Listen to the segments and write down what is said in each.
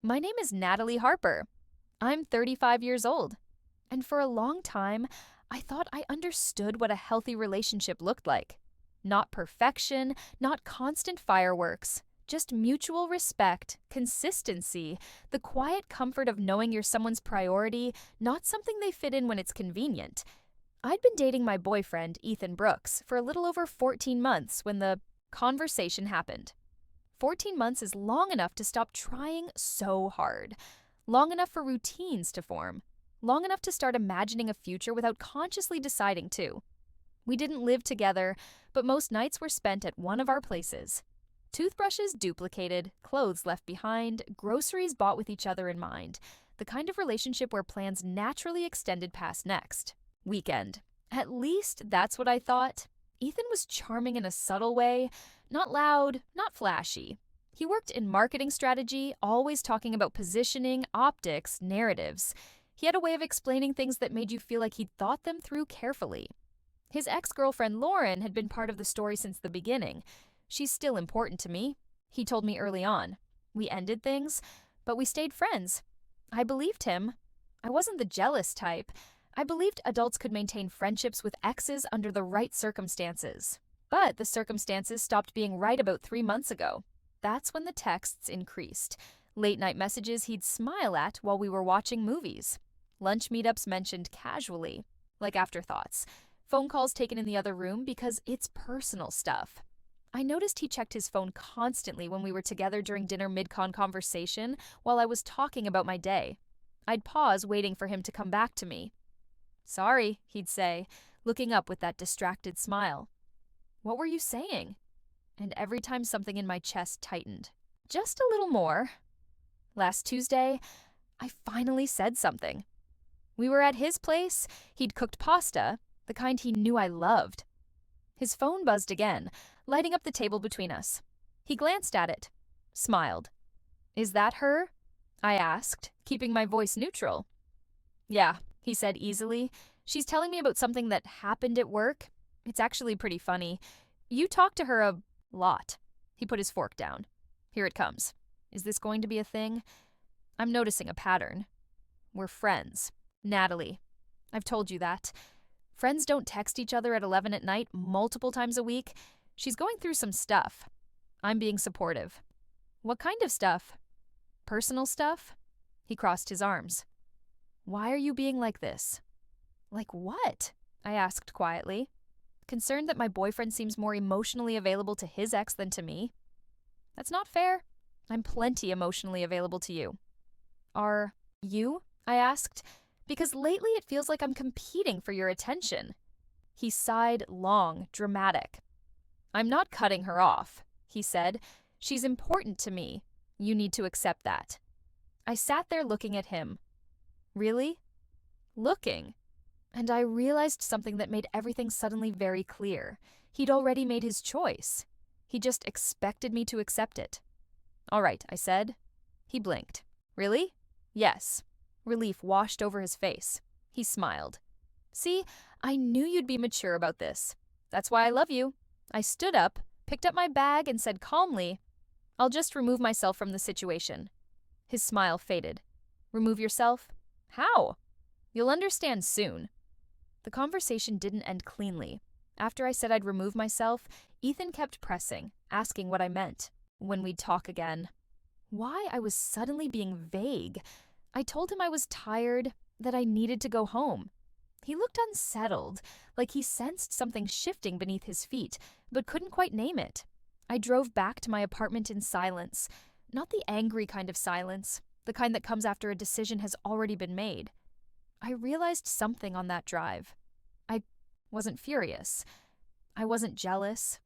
My name is Natalie Harper. I'm 35 years old. And for a long time, I thought I understood what a healthy relationship looked like. Not perfection, not constant fireworks, just mutual respect, consistency, the quiet comfort of knowing you're someone's priority, not something they fit in when it's convenient. I'd been dating my boyfriend, Ethan Brooks, for a little over 14 months when the conversation happened. 14 months is long enough to stop trying so hard, long enough for routines to form, long enough to start imagining a future without consciously deciding to. We didn't live together, but most nights were spent at one of our places. Toothbrushes duplicated, clothes left behind, groceries bought with each other in mind. The kind of relationship where plans naturally extended past next weekend. At least that's what I thought. Ethan was charming in a subtle way, not loud, not flashy. He worked in marketing strategy, always talking about positioning, optics, narratives. He had a way of explaining things that made you feel like he'd thought them through carefully. His ex-girlfriend Lauren had been part of the story since the beginning. She's still important to me. He told me early on. We ended things, but we stayed friends. I believed him. I wasn't the jealous type. I believed adults could maintain friendships with exes under the right circumstances. But the circumstances stopped being right about 3 months ago. That's when the texts increased. Late night messages he'd smile at while we were watching movies. Lunch meetups mentioned casually, like afterthoughts. Phone calls taken in the other room because it's personal stuff. I noticed he checked his phone constantly when we were together during dinner mid-con conversation while I was talking about my day. I'd pause waiting for him to come back to me. "Sorry," he'd say, looking up with that distracted smile. "What were you saying?" And every time something in my chest tightened. Just a little more. Last Tuesday, I finally said something. We were at his place. He'd cooked pasta, the kind he knew I loved. His phone buzzed again, lighting up the table between us. He glanced at it, smiled. "Is that her?" I asked, keeping my voice neutral. "Yeah," he said easily. "She's telling me about something that happened at work. It's actually pretty funny. You talk to her a lot." He put his fork down. "Here it comes. Is this going to be a thing? I'm noticing a pattern. We're friends. Natalie. I've told you that. Friends don't text each other at 11 at night multiple times a week. She's going through some stuff. I'm being supportive." "What kind of stuff?" "Personal stuff?" He crossed his arms. "Why are you being like this?" "Like what?" I asked quietly, concerned that my boyfriend seems more emotionally available to his ex than to me. "That's not fair. I'm plenty emotionally available to you." "Are you?" I asked, "because lately it feels like I'm competing for your attention." He sighed long, dramatic. "I'm not cutting her off," he said. "She's important to me. You need to accept that." I sat there looking at him. Really? Looking. And I realized something that made everything suddenly very clear. He'd already made his choice. He just expected me to accept it. "All right," I said. He blinked. "Really?" "Yes." Relief washed over his face. He smiled. "See, I knew you'd be mature about this. That's why I love you." I stood up, picked up my bag, and said calmly, "I'll just remove myself from the situation." His smile faded. "Remove yourself? How?" "You'll understand soon." The conversation didn't end cleanly. After I said I'd remove myself, Ethan kept pressing, asking what I meant, when we'd talk again. Why I was suddenly being vague. I told him I was tired, that I needed to go home. He looked unsettled, like he sensed something shifting beneath his feet, but couldn't quite name it. I drove back to my apartment in silence, not the angry kind of silence, the kind that comes after a decision has already been made. I realized something on that drive. I wasn't furious. I wasn't jealous.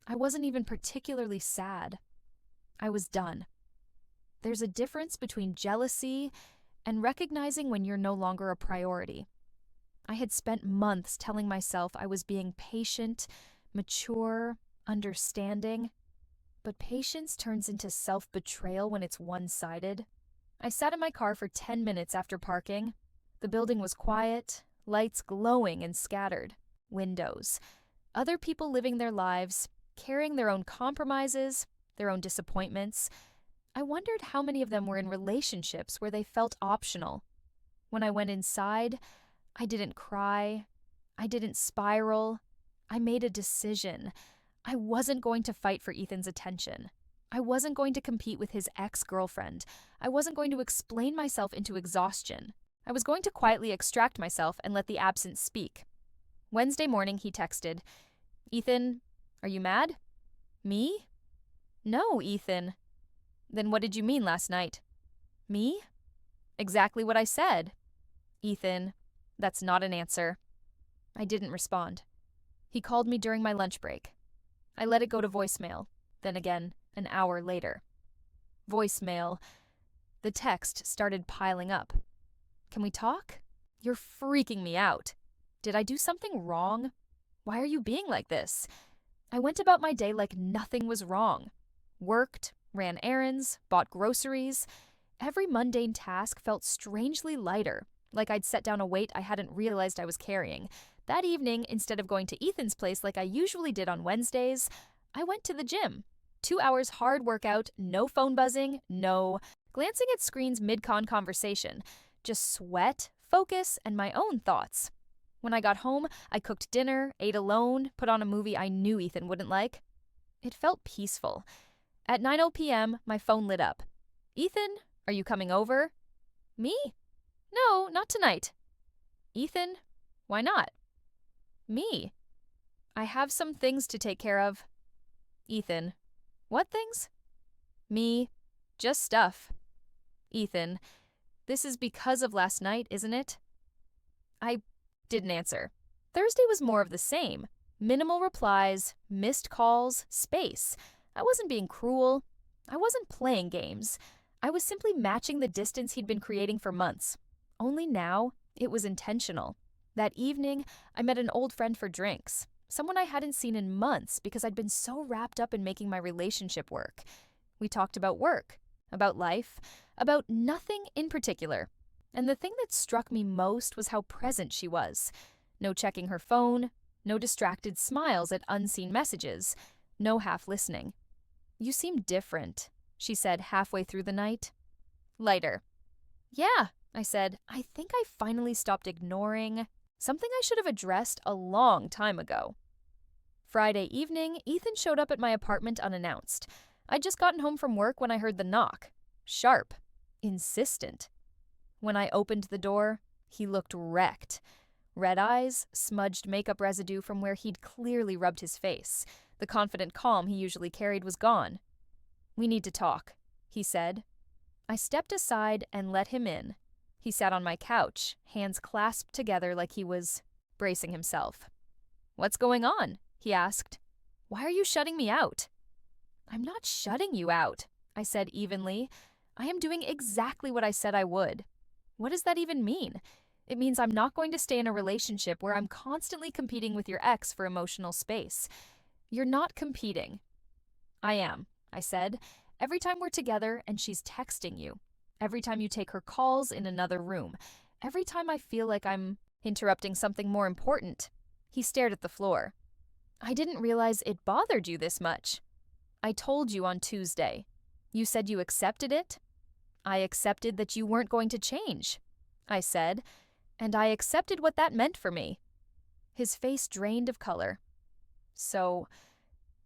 I wasn't even particularly sad. I was done. There's a difference between jealousy and recognizing when you're no longer a priority. I had spent months telling myself I was being patient, mature, understanding. But patience turns into self-betrayal when it's one-sided. I sat in my car for 10 minutes after parking. The building was quiet, lights glowing and scattered, windows. Other people living their lives, carrying their own compromises, their own disappointments. I wondered how many of them were in relationships where they felt optional. When I went inside, I didn't cry. I didn't spiral. I made a decision. I wasn't going to fight for Ethan's attention. I wasn't going to compete with his ex-girlfriend. I wasn't going to explain myself into exhaustion. I was going to quietly extract myself and let the absence speak. Wednesday morning, he texted, "Ethan, are you mad?" "Me?" "No, Ethan." "Then what did you mean last night?" "Me?" "Exactly what I said." "Ethan, that's not an answer." I didn't respond. He called me during my lunch break. I let it go to voicemail, then again, an hour later. Voicemail. The text started piling up. "Can we talk? You're freaking me out. Did I do something wrong? Why are you being like this?" I went about my day like nothing was wrong. Worked, ran errands, bought groceries. Every mundane task felt strangely lighter, like I'd set down a weight I hadn't realized I was carrying. That evening, instead of going to Ethan's place like I usually did on Wednesdays, I went to the gym. 2 hours hard workout, no phone buzzing, no glancing at screens mid-con conversation. Just sweat, focus, and my own thoughts. When I got home, I cooked dinner, ate alone, put on a movie I knew Ethan wouldn't like. It felt peaceful. At 9:00 p.m., my phone lit up. "Ethan, are you coming over?" "Me? No, not tonight." "Ethan, why not?" "Me. I have some things to take care of." "Ethan, what things?" "Me. Just stuff." "Ethan, this is because of last night, isn't it?" I didn't answer. Thursday was more of the same. Minimal replies, missed calls, space. I wasn't being cruel. I wasn't playing games. I was simply matching the distance he'd been creating for months. Only now, it was intentional. That evening, I met an old friend for drinks. Someone I hadn't seen in months because I'd been so wrapped up in making my relationship work. We talked about work, about life, about nothing in particular. And the thing that struck me most was how present she was. No checking her phone, no distracted smiles at unseen messages, no half listening. "You seem different," she said halfway through the night. Lighter. "Yeah," I said. "I think I finally stopped ignoring something I should have addressed a long time ago." Friday evening, Ethan showed up at my apartment unannounced. I'd just gotten home from work when I heard the knock. Sharp. Insistent. When I opened the door, he looked wrecked. Red eyes, smudged makeup residue from where he'd clearly rubbed his face. The confident calm he usually carried was gone. "We need to talk," he said. I stepped aside and let him in. He sat on my couch, hands clasped together like he was bracing himself. "What's going on?" he asked. "Why are you shutting me out?" "I'm not shutting you out," I said evenly. "I am doing exactly what I said I would." What does that even mean? It means I'm not going to stay in a relationship where I'm constantly competing with your ex for emotional space. You're not competing. "I am," I said. "Every time we're together and she's texting you. Every time you take her calls in another room. Every time I feel like I'm interrupting something more important." He stared at the floor. "I didn't realize it bothered you this much." "I told you on Tuesday. You said you accepted it." "I accepted that you weren't going to change," I said, "and I accepted what that meant for me." His face drained of color. "So,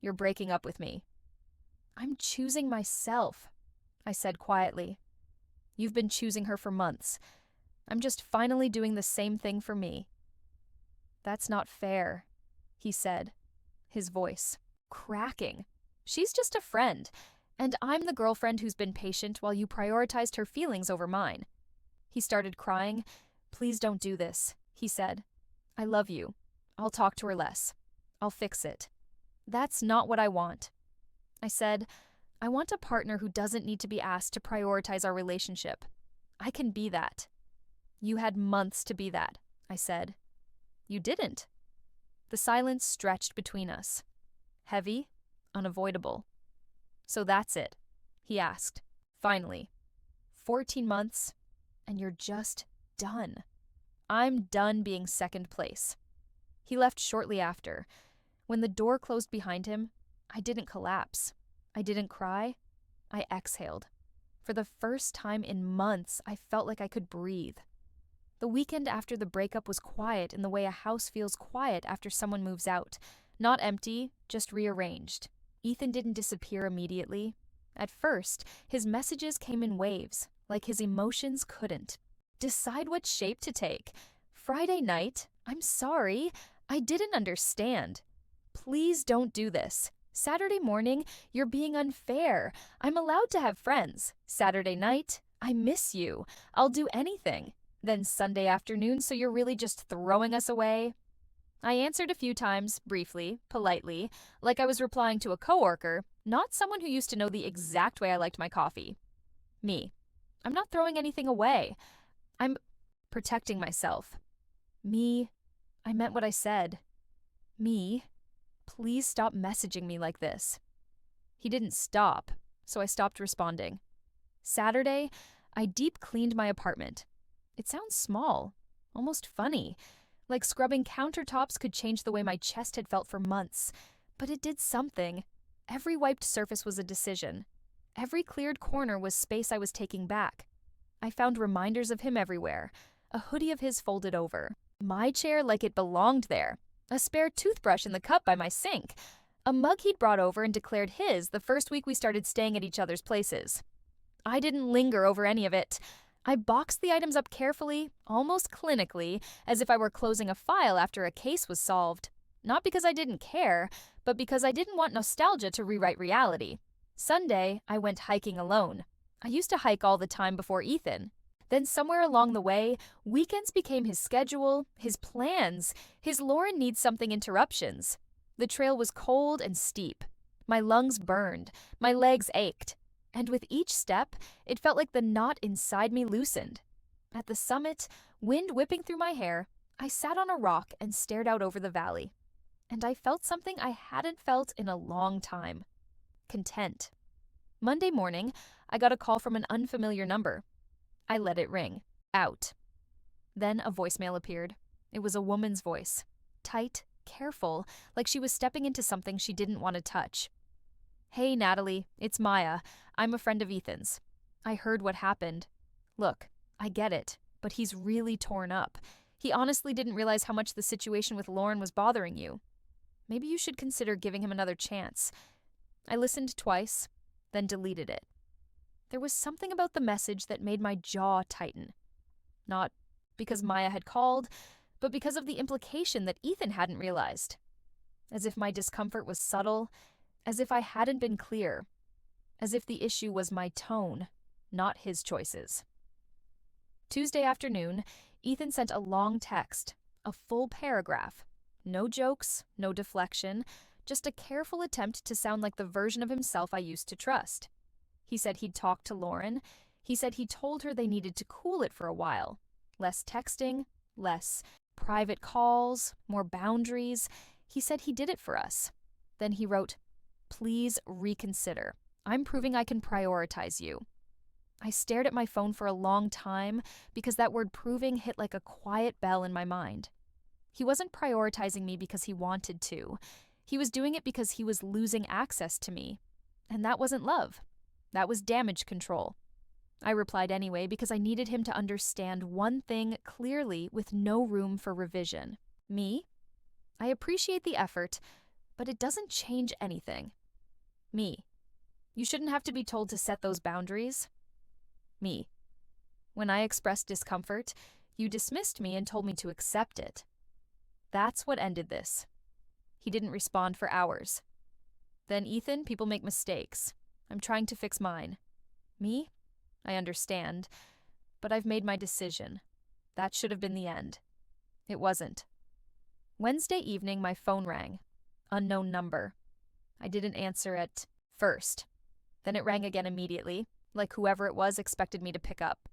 you're breaking up with me." "I'm choosing myself," I said quietly. "You've been choosing her for months. I'm just finally doing the same thing for me." "That's not fair," he said, his voice cracking. "She's just a friend, and I'm the girlfriend who's been patient while you prioritized her feelings over mine." He started crying. "Please don't do this," he said. "I love you. I'll talk to her less. I'll fix it." "That's not what I want." I said, "I want a partner who doesn't need to be asked to prioritize our relationship. I can be that." "You had months to be that," I said. "You didn't." The silence stretched between us. Heavy, unavoidable. "So that's it?" he asked, finally. 14 months, and you're just done. I'm done being second place." He left shortly after. When the door closed behind him, I didn't collapse. I didn't cry. I exhaled. For the first time in months, I felt like I could breathe. The weekend after the breakup was quiet in the way a house feels quiet after someone moves out. Not empty, just rearranged. Ethan didn't disappear immediately. At first, his messages came in waves, like his emotions couldn't decide what shape to take. Friday night, I'm sorry, I didn't understand. Please don't do this. Saturday morning, you're being unfair. I'm allowed to have friends. Saturday night, I miss you. I'll do anything. Then Sunday afternoon, so you're really just throwing us away? I answered a few times, briefly, politely, like I was replying to a coworker, not someone who used to know the exact way I liked my coffee. Me. I'm not throwing anything away. I'm protecting myself. Me. I meant what I said. Me. Please stop messaging me like this. He didn't stop, so I stopped responding. Saturday, I deep cleaned my apartment. It sounds small, almost funny, like scrubbing countertops could change the way my chest had felt for months. But it did something. Every wiped surface was a decision. Every cleared corner was space I was taking back. I found reminders of him everywhere. A hoodie of his folded over. My chair like it belonged there. A spare toothbrush in the cup by my sink. A mug he'd brought over and declared his the first week we started staying at each other's places. I didn't linger over any of it. I boxed the items up carefully, almost clinically, as if I were closing a file after a case was solved. Not because I didn't care, but because I didn't want nostalgia to rewrite reality. Sunday, I went hiking alone. I used to hike all the time before Ethan. Then somewhere along the way, weekends became his schedule, his plans, his Lauren needs something interruptions. The trail was cold and steep. My lungs burned, my legs ached. And with each step, it felt like the knot inside me loosened. At the summit, wind whipping through my hair, I sat on a rock and stared out over the valley. And I felt something I hadn't felt in a long time. Content. Monday morning, I got a call from an unfamiliar number. I let it ring. Out. Then a voicemail appeared. It was a woman's voice. Tight, careful, like she was stepping into something she didn't want to touch. Hey, Natalie, it's Maya. I'm a friend of Ethan's. I heard what happened. Look, I get it, but he's really torn up. He honestly didn't realize how much the situation with Lauren was bothering you. Maybe you should consider giving him another chance. I listened twice, then deleted it. There was something about the message that made my jaw tighten. Not because Maya had called, but because of the implication that Ethan hadn't realized. As if my discomfort was subtle, as if I hadn't been clear, as if the issue was my tone, not his choices. Tuesday afternoon, Ethan sent a long text, a full paragraph. No jokes, no deflection, just a careful attempt to sound like the version of himself I used to trust. He said he'd talked to Lauren. He said he told her they needed to cool it for a while. Less texting, less private calls, more boundaries. He said he did it for us. Then he wrote, "Please reconsider. I'm proving I can prioritize you." I stared at my phone for a long time because that word proving hit like a quiet bell in my mind. He wasn't prioritizing me because he wanted to. He was doing it because he was losing access to me. And that wasn't love. That was damage control. I replied anyway because I needed him to understand one thing clearly with no room for revision. Me? I appreciate the effort, but it doesn't change anything. Me. You shouldn't have to be told to set those boundaries. Me. When I expressed discomfort, you dismissed me and told me to accept it. That's what ended this. He didn't respond for hours. Then, Ethan, people make mistakes. I'm trying to fix mine. Me? I understand, but I've made my decision. That should have been the end. It wasn't. Wednesday evening, my phone rang. Unknown number. I didn't answer at first. Then it rang again immediately, like whoever it was expected me to pick up.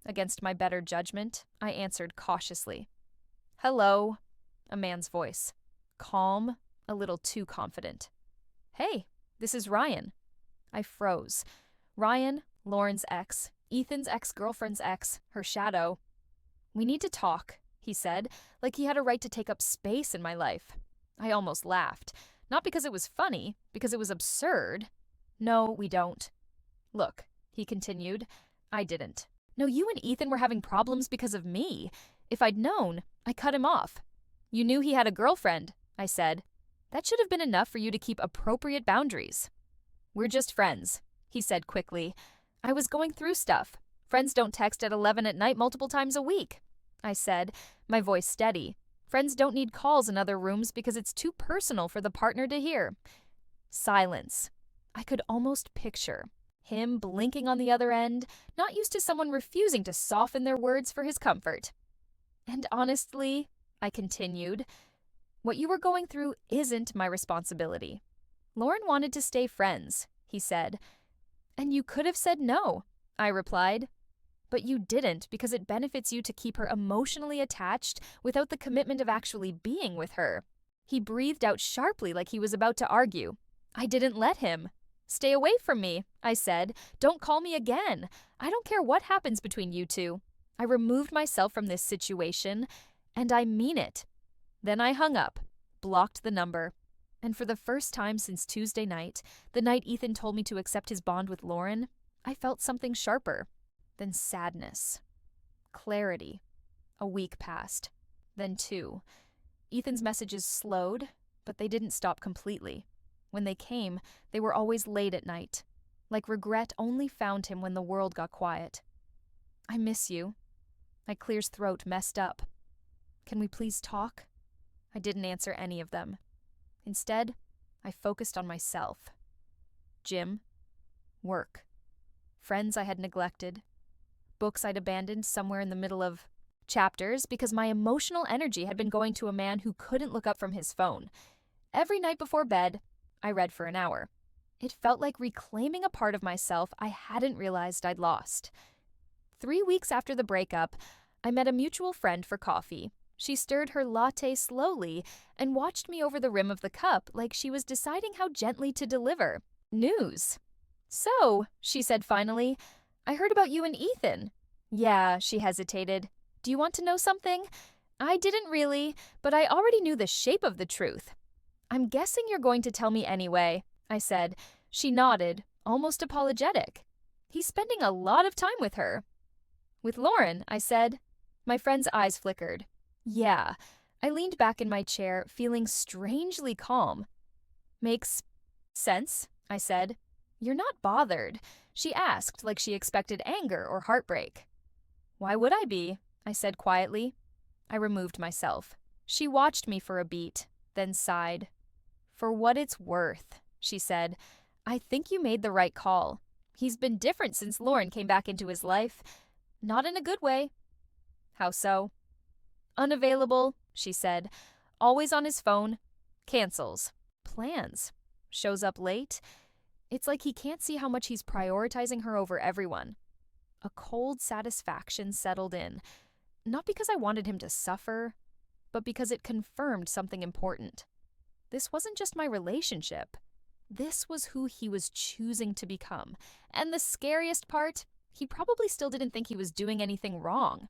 Against my better judgment, I answered cautiously. "Hello," a man's voice. Calm, a little too confident. "Hey, this is Ryan." I froze. Ryan, Lauren's ex, Ethan's ex-girlfriend's ex, her shadow. "We need to talk," he said, like he had a right to take up space in my life. I almost laughed. Not because it was funny, because it was absurd. "No, we don't." "Look, he continued. I didn't. No, you and Ethan were having problems because of me. If I'd known, I cut him off. You knew he had a girlfriend, I said. That should have been enough for you to keep appropriate boundaries. We're just friends, he said quickly. I was going through stuff. Friends don't text at 11 at night multiple times a week, I said, my voice steady. Friends don't need calls in other rooms because it's too personal for the partner to hear. Silence. I could almost picture him blinking on the other end, not used to someone refusing to soften their words for his comfort. And honestly, I continued, what you were going through isn't my responsibility. Lauren wanted to stay friends, he said. And you could have said no, I replied. But you didn't because it benefits you to keep her emotionally attached without the commitment of actually being with her. He breathed out sharply like he was about to argue. I didn't let him. Stay away from me, I said. Don't call me again. I don't care what happens between you two. I removed myself from this situation, and I mean it. Then I hung up, blocked the number. And for the first time since Tuesday night, the night Ethan told me to accept his bond with Lauren, I felt something sharper. Then sadness. Clarity. A week passed. Then 2. Ethan's messages slowed, but they didn't stop completely. When they came, they were always late at night. Like regret only found him when the world got quiet. I miss you. My clear throat messed up. Can we please talk? I didn't answer any of them. Instead, I focused on myself. Gym. Work. Friends I had neglected. Books I'd abandoned somewhere in the middle of chapters because my emotional energy had been going to a man who couldn't look up from his phone. Every night before bed, I read for an hour. It felt like reclaiming a part of myself I hadn't realized I'd lost. 3 weeks after the breakup, I met a mutual friend for coffee. She stirred her latte slowly and watched me over the rim of the cup like she was deciding how gently to deliver news. So, she said finally, I heard about you and Ethan. Yeah, she hesitated. Do you want to know something? I didn't really, but I already knew the shape of the truth. I'm guessing you're going to tell me anyway, I said. She nodded, almost apologetic. He's spending a lot of time with her. With Lauren, I said. My friend's eyes flickered. Yeah. I leaned back in my chair, feeling strangely calm. Makes sense, I said. You're not bothered, she asked like she expected anger or heartbreak. Why would I be? I said quietly. I removed myself. She watched me for a beat, then sighed. For what it's worth, she said, I think you made the right call. He's been different since Lauren came back into his life. Not in a good way. How so? Unavailable, she said. Always on his phone. Cancels. Plans. Shows up late. It's like he can't see how much he's prioritizing her over everyone. A cold satisfaction settled in. Not because I wanted him to suffer, but because it confirmed something important. This wasn't just my relationship. This was who he was choosing to become. And the scariest part, he probably still didn't think he was doing anything wrong.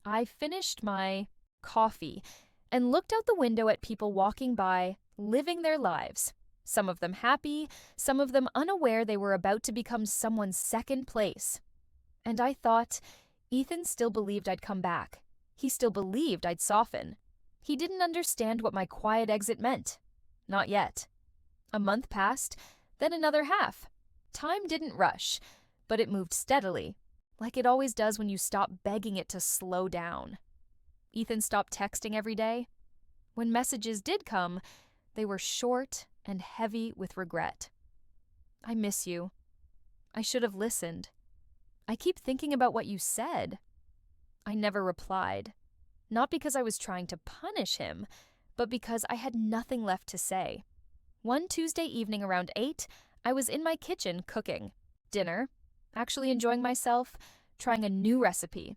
I finished my coffee and looked out the window at people walking by, living their lives. Some of them happy, some of them unaware they were about to become someone's second place. And I thought, Ethan still believed I'd come back. He still believed I'd soften. He didn't understand what my quiet exit meant. Not yet. A month passed, then another half. Time didn't rush, but it moved steadily, like it always does when you stop begging it to slow down. Ethan stopped texting every day. When messages did come, they were short and heavy with regret. I miss you. I should have listened. I keep thinking about what you said. I never replied. Not because I was trying to punish him, but because I had nothing left to say. One Tuesday evening around 8, I was in my kitchen cooking. Dinner, actually enjoying myself, trying a new recipe.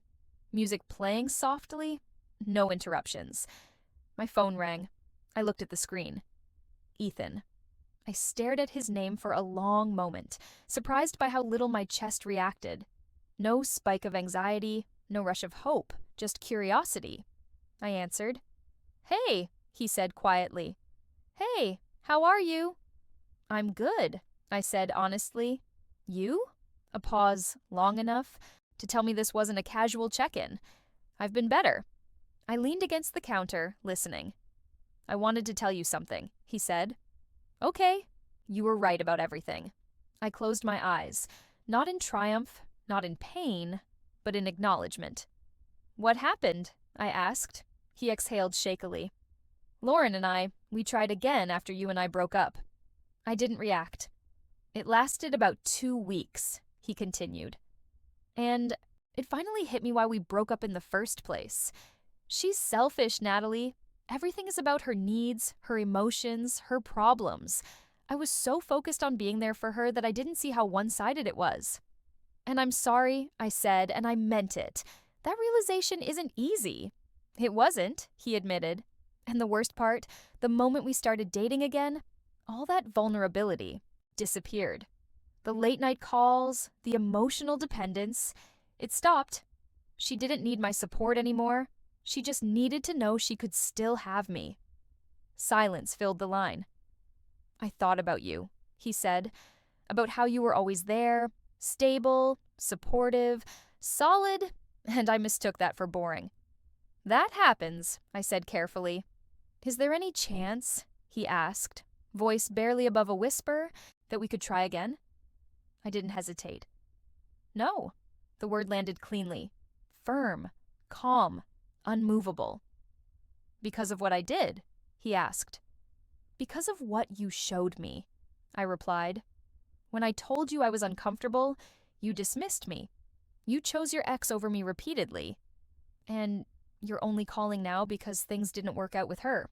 Music playing softly, no interruptions. My phone rang. I looked at the screen. Ethan. I stared at his name for a long moment, surprised by how little my chest reacted. No spike of anxiety, no rush of hope, just curiosity. I answered. Hey, he said quietly. Hey, how are you? I'm good, I said honestly. You? A pause long enough to tell me this wasn't a casual check-in. I've been better. I leaned against the counter, listening. I wanted to tell you something, he said. Okay, you were right about everything. I closed my eyes, not in triumph, not in pain, but in acknowledgement. What happened? I asked. He exhaled shakily. Lauren and we tried again after you and I broke up. I didn't react. It lasted about 2 weeks, he continued. And it finally hit me why we broke up in the first place. She's selfish, Natalie. Everything is about her needs, her emotions, her problems. I was so focused on being there for her that I didn't see how one-sided it was. And I'm sorry, I said, and I meant it. That realization isn't easy. It wasn't, he admitted. And the worst part, the moment we started dating again, all that vulnerability disappeared. The late-night calls, the emotional dependence, it stopped. She didn't need my support anymore. She just needed to know she could still have me. Silence filled the line. I thought about you, he said, about how you were always there, stable, supportive, solid, and I mistook that for boring. That happens, I said carefully. Is there any chance, he asked, voice barely above a whisper, that we could try again? I didn't hesitate. No, the word landed cleanly, firm, calm, unmovable. Because of what I did, he asked. Because of what you showed me, I replied. When I told you I was uncomfortable, you dismissed me. You chose your ex over me repeatedly. And you're only calling now because things didn't work out with her.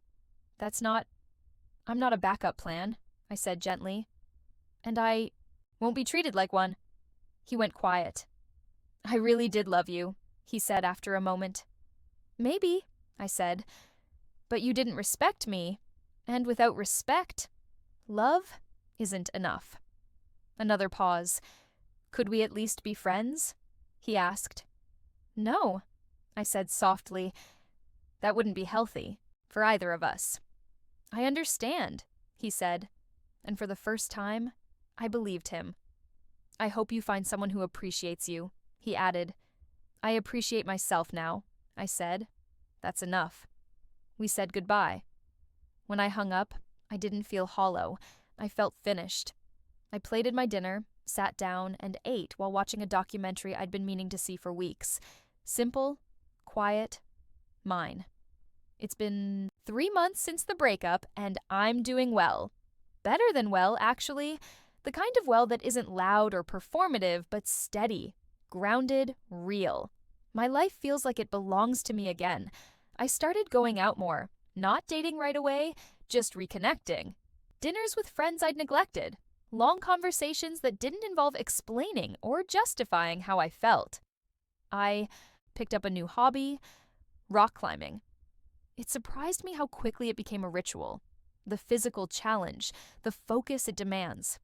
I'm not a backup plan, I said gently. And I won't be treated like one. He went quiet. I really did love you, he said after a moment. Maybe, I said, but you didn't respect me, and without respect, love isn't enough. Another pause. Could we at least be friends? He asked. No, I said softly. That wouldn't be healthy for either of us. I understand, he said, and for the first time, I believed him. I hope you find someone who appreciates you, he added. I appreciate myself now, I said. That's enough. We said goodbye. When I hung up, I didn't feel hollow. I felt finished. I plated my dinner, sat down, and ate while watching a documentary I'd been meaning to see for weeks. Simple, quiet, mine. It's been 3 months since the breakup, and I'm doing well. Better than well, actually. The kind of well that isn't loud or performative, but steady, grounded, real. My life feels like it belongs to me again. I started going out more, not dating right away, just reconnecting. Dinners with friends I'd neglected. Long conversations that didn't involve explaining or justifying how I felt. I picked up a new hobby, rock climbing. It surprised me how quickly it became a ritual. The physical challenge, the focus it demands.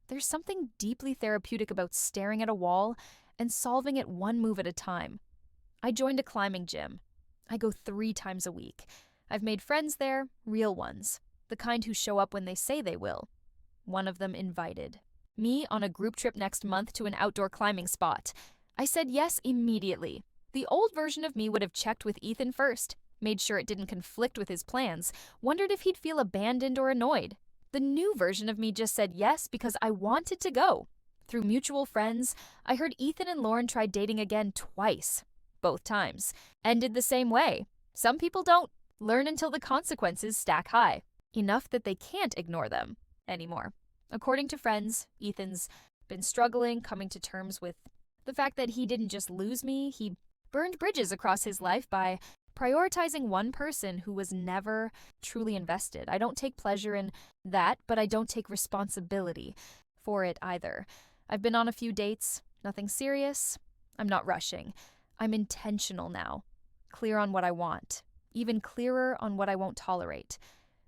There's something deeply therapeutic about staring at a wall and solving it one move at a time. I joined a climbing gym. I go 3 times a week. I've made friends there, real ones, the kind who show up when they say they will. One of them invited me on a group trip next month to an outdoor climbing spot. I said yes immediately. The old version of me would have checked with Ethan first, made sure it didn't conflict with his plans, wondered if he'd feel abandoned or annoyed. The new version of me just said yes because I wanted to go. Through mutual friends, I heard Ethan and Lauren tried dating again twice. Both times. Ended the same way. Some people don't learn until the consequences stack high. Enough that they can't ignore them anymore. According to friends, Ethan's been struggling, coming to terms with the fact that he didn't just lose me, he burned bridges across his life by prioritizing one person who was never truly invested. I don't take pleasure in that, but I don't take responsibility for it either. I've been on a few dates, nothing serious. I'm not rushing. I'm intentional now, clear on what I want, even clearer on what I won't tolerate.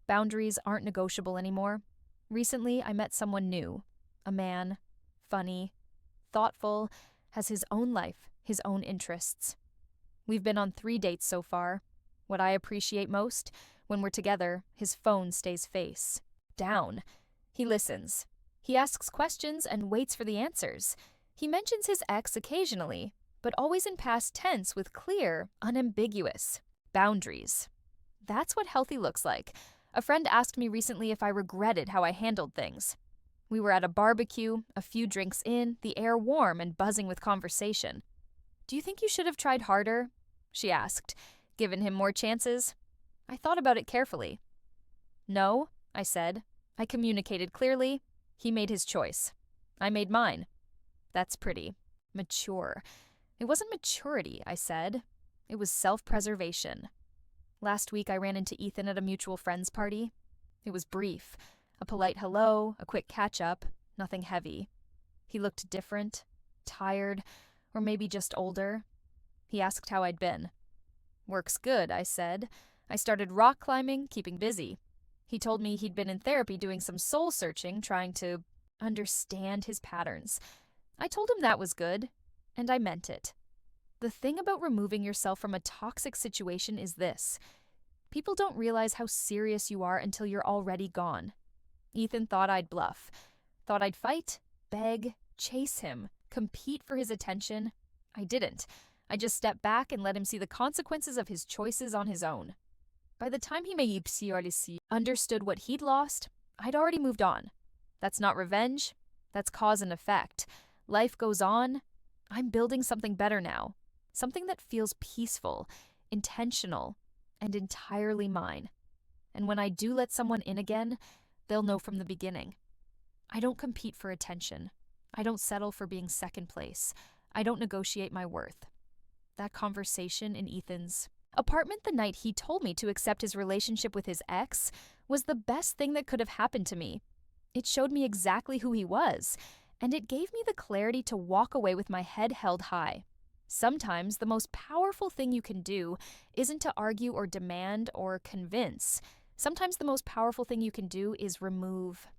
Boundaries aren't negotiable anymore. Recently, I met someone new, a man, funny, thoughtful, has his own life, his own interests. We've been on 3 dates so far. What I appreciate most, when we're together, his phone stays face down. He listens. He asks questions and waits for the answers. He mentions his ex occasionally, but always in past tense with clear, unambiguous boundaries. That's what healthy looks like. A friend asked me recently if I regretted how I handled things. We were at a barbecue, a few drinks in, the air warm and buzzing with conversation. "Do you think you should have tried harder?" she asked. "Given him more chances?" I thought about it carefully. "No," I said. "I communicated clearly. He made his choice. I made mine." "That's pretty mature." "It wasn't maturity," I said. "It was self-preservation." Last week I ran into Ethan at a mutual friend's party. It was brief. A polite hello, a quick catch-up, nothing heavy. He looked different, tired, or maybe just older. He asked how I'd been. "Work's good," I said. "I started rock climbing, keeping busy." He told me he'd been in therapy doing some soul-searching, trying to understand his patterns. I told him that was good, and I meant it. The thing about removing yourself from a toxic situation is this: people don't realize how serious you are until you're already gone. Ethan thought I'd bluff, thought I'd fight, beg, chase him, compete for his attention. I didn't. I just stepped back and let him see the consequences of his choices on his own. By the time he may understood what he'd lost, I'd already moved on. That's not revenge. That's cause and effect. Life goes on. I'm building something better now. Something that feels peaceful, intentional, and entirely mine. And when I do let someone in again, they'll know from the beginning. I don't compete for attention. I don't settle for being second place. I don't negotiate my worth. That conversation in Ethan's apartment the night he told me to accept his relationship with his ex was the best thing that could have happened to me. It showed me exactly who he was, and it gave me the clarity to walk away with my head held high. Sometimes the most powerful thing you can do isn't to argue or demand or convince. Sometimes the most powerful thing you can do is remove